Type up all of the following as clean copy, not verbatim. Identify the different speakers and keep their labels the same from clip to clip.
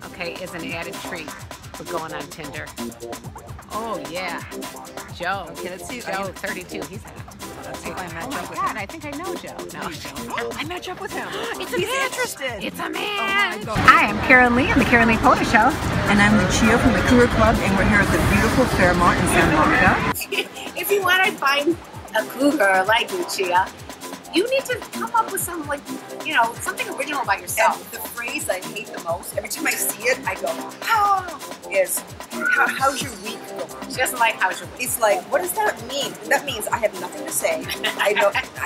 Speaker 1: okay, is an added treat for going on Tinder. Oh yeah, Joe.
Speaker 2: Okay, let's see.
Speaker 1: Joe, 32. He's hot.
Speaker 2: Let's see if I match
Speaker 1: Oh my
Speaker 2: up with
Speaker 1: God,
Speaker 2: him.
Speaker 1: I think I know Joe. No,
Speaker 2: I match up with him.
Speaker 1: it's a
Speaker 2: He's
Speaker 1: man.
Speaker 2: interested.
Speaker 1: It's a
Speaker 2: Oh
Speaker 1: man.
Speaker 2: my God.
Speaker 1: Hi, I'm Karen Lee on the Karen Lee Photo Show.
Speaker 2: And I'm Lucia from the Cougar Club, and we're here at the beautiful Fairmont in Santa Monica.
Speaker 3: If you want to find a cougar like Lucia, you need to come up with some, like, you know, something original about yourself.
Speaker 4: And the phrase I hate the most, every time I see it, I go, is, how's your week going?
Speaker 3: She doesn't like how's your week.
Speaker 4: It's like, what does that mean? That means I have nothing to say. I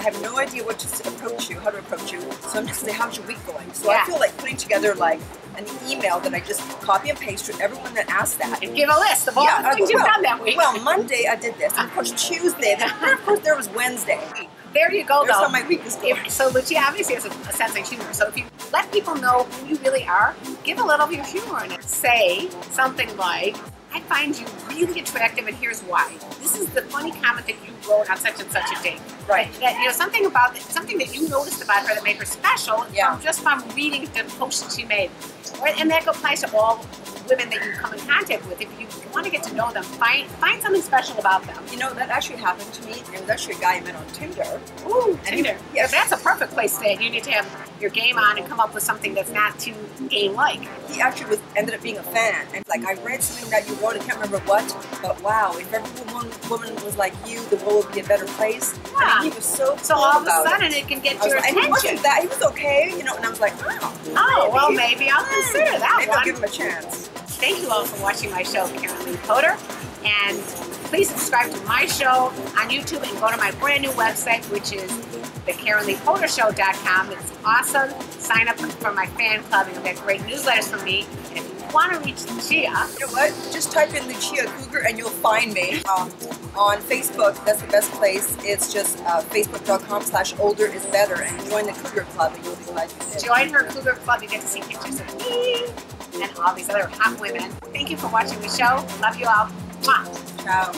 Speaker 4: have no idea what to approach you, how to approach you. So I'm just saying, how's your week going? So
Speaker 3: Yeah.
Speaker 4: I feel like putting together like an email that I just copy and paste to everyone that asks that.
Speaker 3: And give a list of all the things you've done that week.
Speaker 4: Well, Monday I did this, and of course Tuesday, then of course there was Wednesday.
Speaker 3: There you go,
Speaker 4: There's
Speaker 3: though.
Speaker 4: how my week is going.
Speaker 3: So Lucia obviously has a sense of humor. So if you let people know who you really are, give a little of your humor in it. Say something like, I find you really attractive and here's why. This is the funny comment that you wrote on such and such a date.
Speaker 4: Right.
Speaker 3: That, you know, something that you noticed about her that made her special,
Speaker 4: Yeah.
Speaker 3: just from reading the post that she made. Right? And that applies to all women that you come in contact with. If you want to get to know them, find something special about them.
Speaker 4: You know, that actually happened to me. There was actually a guy I met on Tinder.
Speaker 3: Ooh, Tinder.
Speaker 4: Yes.
Speaker 3: That's a perfect place to. You need to have your game on and come up with something that's not too game-like.
Speaker 4: He actually ended up being a fan, and like I read something that you wrote, I can't remember what, but wow, if every woman was like you, the world would be a better place.
Speaker 3: Yeah.
Speaker 4: I mean, he was so
Speaker 3: So
Speaker 4: cool
Speaker 3: all of a
Speaker 4: about
Speaker 3: sudden,
Speaker 4: it.
Speaker 3: it can get
Speaker 4: I was
Speaker 3: your
Speaker 4: like, and he
Speaker 3: attention.
Speaker 4: wasn't that, he was okay, you know, and I was like, oh,
Speaker 3: Oh, well, maybe I'll consider that
Speaker 4: maybe I'll
Speaker 3: one.
Speaker 4: give him a chance.
Speaker 3: Thank you all for watching my show, Karen Lee Potter. And please subscribe to my show on YouTube and go to my brand new website, which is thekarenleepotershow.com. It's awesome. Sign up for my fan club and you'll get great newsletters from me. And if you want to reach Lucia,
Speaker 4: You know what? Just type in Lucia Cougar and you'll find me. On Facebook, that's the best place. It's just facebook.com/olderisbetter and join the Cougar Club and you'll be glad you did.
Speaker 3: join her Cougar Club. You get to see pictures of me and all these other hot women. Thank you for watching the show. Love you all. Mwah.
Speaker 4: Ciao.